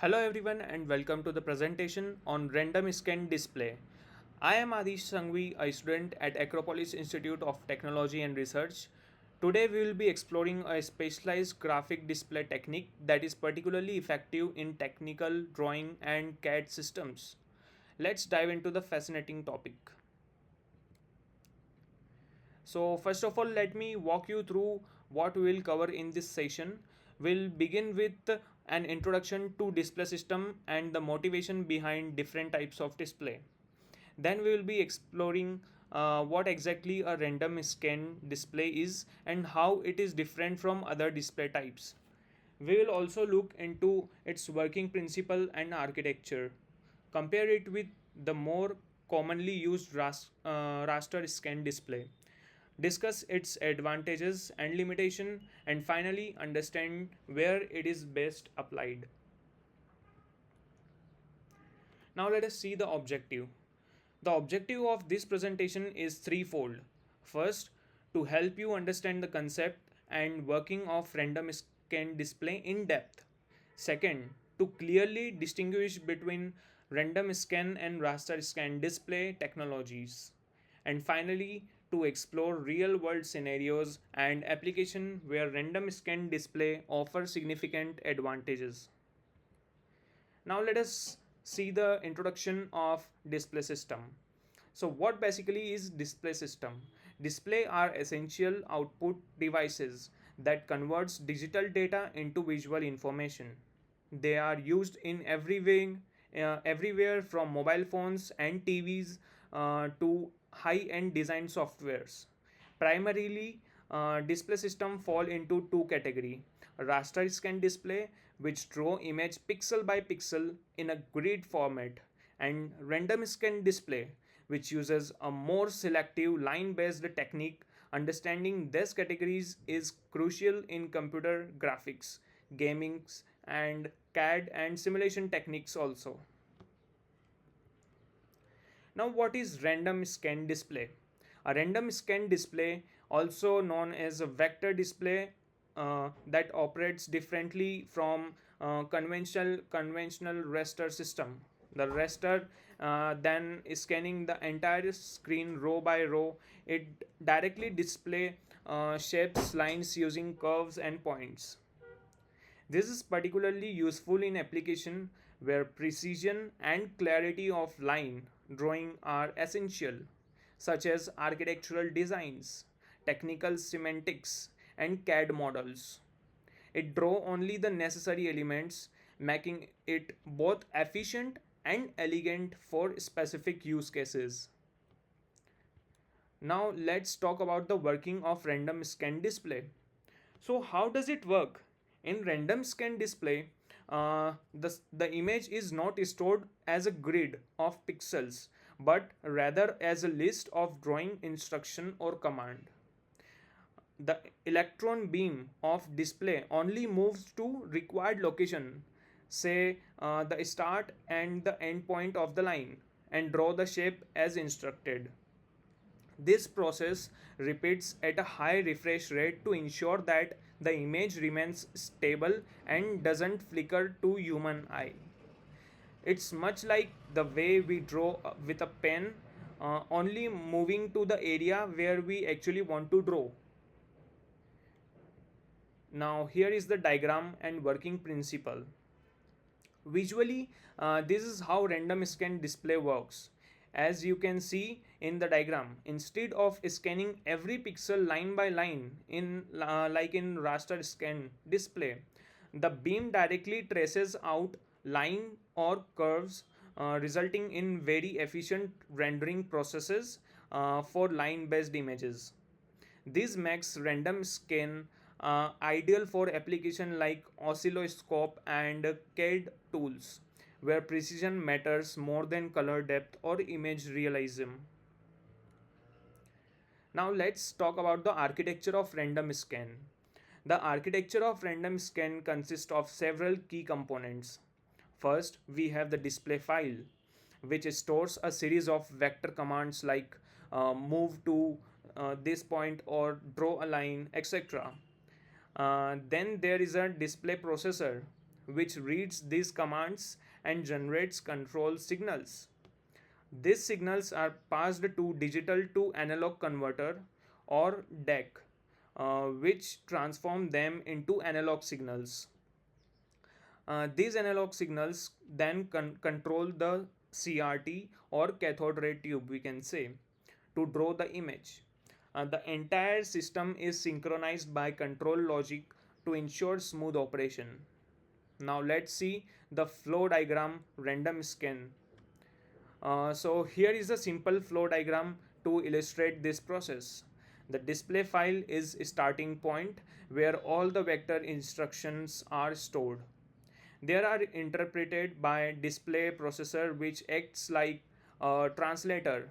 Hello everyone and welcome to the presentation on random scan display. I am Aadish Sanghvi, a student at Acropolis Institute of Technology and Research. Today we will be exploring a specialized graphic display technique that is particularly effective in technical drawing and CAD systems. Let's dive into the fascinating topic. So, first of all, let me walk you through what we will cover in this session. We'll begin with an introduction to display system and the motivation behind different types of display. Then we will be exploring what exactly a random scan display is and how it is different from other display types. We will also look into its working principle and architecture. Compare it with the more commonly used raster scan display, discuss its advantages and limitation, and finally understand where it is best applied. Now let us see the objective. The objective of this presentation is threefold. First, to help you understand the concept and working of random scan display in depth. Second, to clearly distinguish between random scan and raster scan display technologies. And finally, to explore real world scenarios and application where random scan display offers significant advantages. Now let us see the introduction of display system. So what basically is display system? Display are essential output devices that converts digital data into visual information. They are used in everywhere from mobile phones and TVs to high-end design softwares. Primarily, display system fall into two category: raster scan display, which draw image pixel by pixel in a grid format, and random scan display, which uses a more selective line-based technique. Understanding these categories is crucial in computer graphics, gaming, and CAD and simulation techniques also. Now, what is random scan display? A random scan display, also known as a vector display, that operates differently from conventional raster system. The raster, then scanning the entire screen row by row, it directly display shapes, lines using curves and points. This is particularly useful in application where precision and clarity of line drawing are essential, such as architectural designs, technical semantics, and CAD models. It draw only the necessary elements, making it both efficient and elegant for specific use cases. Now let's talk about the working of random scan display. So how does it work? In random scan display, the image is not stored as a grid of pixels but rather as a list of drawing instruction or command. The electron beam of display only moves to required location, say the start and the end point of the line, and draw the shape as instructed. This process repeats at a high refresh rate to ensure that the image remains stable and doesn't flicker to human eye. It's much like the way we draw with a pen, only moving to the area where we actually want to draw. Now, here is the diagram and working principle. Visually, this is how random scan display works. As you can see in the diagram, instead of scanning every pixel line by line in like in raster scan display, the beam directly traces out line or curves, resulting in very efficient rendering processes for line based images. This makes random scan ideal for application like oscilloscope and CAD tools, where precision matters more than color depth or image realism. Now let's talk about the architecture of random scan. The architecture of random scan consists of several key components. First, we have the display file, which stores a series of vector commands like move to this point or draw a line, etc. Then there is a display processor, which reads these commands and generates control signals. These signals are passed to digital to analog converter or DEC, which transform them into analog signals. These analog signals then control the CRT or cathode ray tube, we can say, to draw the image. The entire system is synchronized by control logic to ensure smooth operation. Now let's see the flow diagram random scan. So here is a simple flow diagram to illustrate this process. The display file is a starting point where all the vector instructions are stored. They are interpreted by display processor which acts like a translator.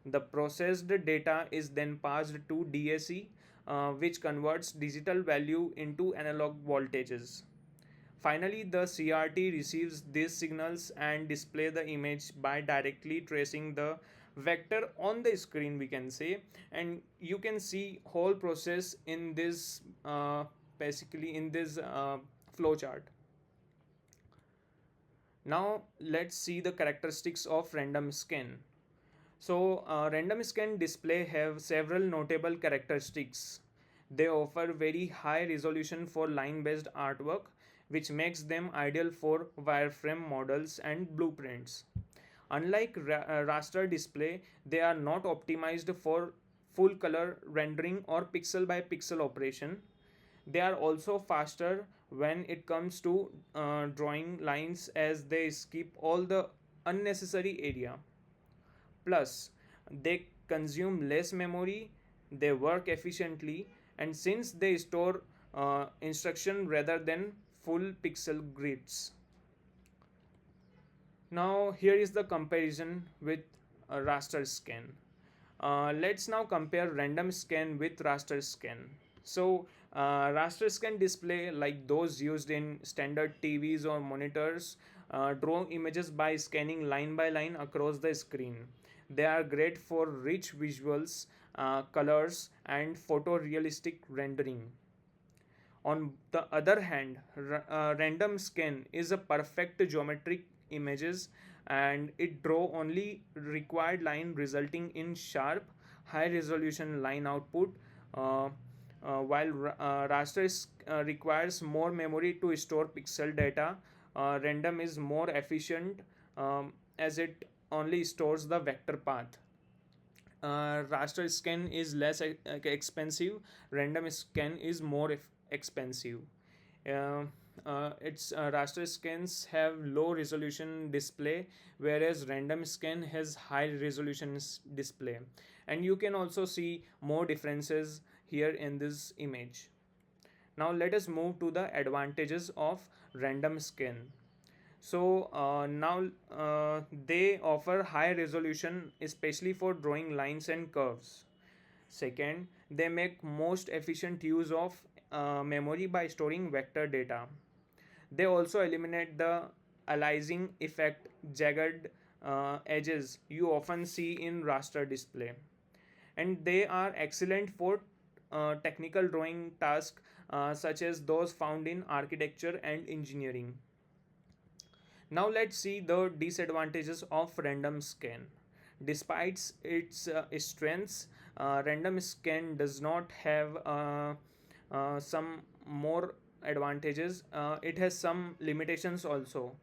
The processed data is then passed to DAC, which converts digital value into analog voltages. Finally, the CRT receives these signals and display the image by directly tracing the vector on the screen, we can say, and you can see whole process in this basically in this flow chart. Now let's see the characteristics of random scan. So random scan display have several notable characteristics. They offer very high resolution for line based artwork, which makes them ideal for wireframe models and blueprints. Unlike raster display, they are not optimized for full color rendering or pixel by pixel operation. They are also faster when it comes to drawing lines as they skip all the unnecessary area. Plus, they consume less memory, they work efficiently, and since they store instruction rather than full pixel grids. Now, here is the comparison with raster scan. Let's now compare random scan with raster scan. So, raster scan display, like those used in standard TVs or monitors, draw images by scanning line by line across the screen. They are great for rich visuals, colors, and photorealistic rendering. On the other hand, random scan is a perfect geometric images and it draw only required line resulting in sharp, high resolution line output. While raster requires more memory to store pixel data, random is more efficient as it only stores the vector path. Raster scan is less expensive, random scan is more expensive. Uh, its raster scans have low resolution display, whereas random scan has high resolution display. And you can also see more differences here in this image. Now let us move to the advantages of random scan. So now they offer high resolution, especially for drawing lines and curves. Second, they make most efficient use of memory by storing vector data. They also eliminate the aliasing effect, jagged edges you often see in raster display. And they are excellent for technical drawing tasks such as those found in architecture and engineering. Now let's see the disadvantages of random scan. Despite its strengths, random scan does not have some more advantages. It has some limitations also.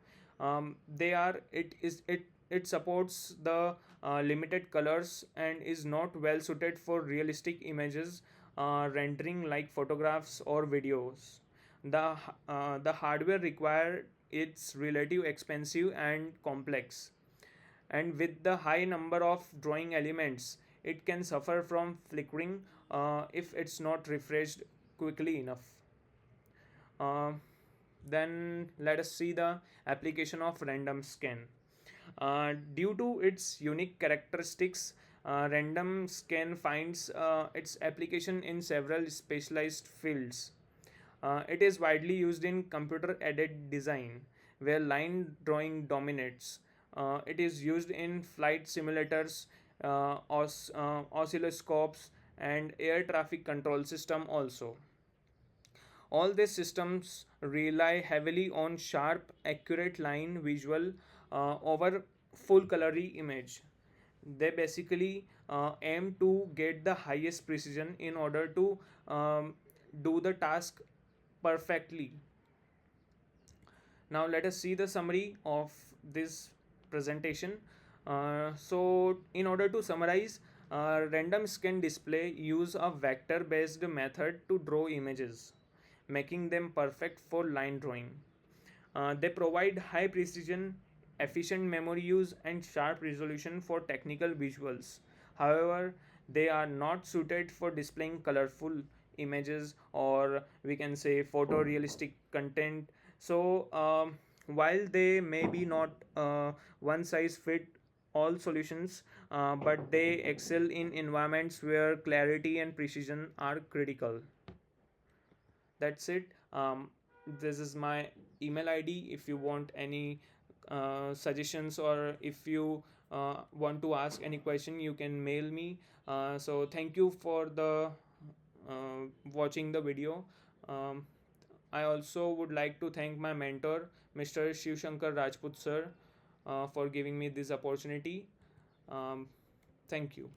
They are it supports the limited colors and is not well suited for realistic images rendering like photographs or videos. The hardware required it's relative expensive and complex, and with the high number of drawing elements it can suffer from flickering if it's not refreshed quickly enough. uh, then let us see the application of random scan. Due to its unique characteristics, random scan finds its application in several specialized fields. It is widely used in computer aided design, where line drawing dominates. It is used in flight simulators, oscilloscopes, and air traffic control system also. All these systems rely heavily on sharp, accurate line visual over full color image. They basically aim to get the highest precision in order to do the task perfectly. Now let us see the summary of this presentation. In order to summarize, random scan display use a vector based method to draw images, making them perfect for line drawing. They provide high precision, efficient memory use, and sharp resolution for technical visuals. However, they are not suited for displaying colorful images, or we can say photorealistic content. While they may be not one size fit all solutions, but they excel in environments where clarity and precision are critical. That's it. This is my email id. If you want any suggestions, or if you want to ask any question, you can mail me. So thank you for the watching the video. um, I also would like to thank my mentor, Mr. Shivshankar Rajput sir, for giving me this opportunity. um, Thank you.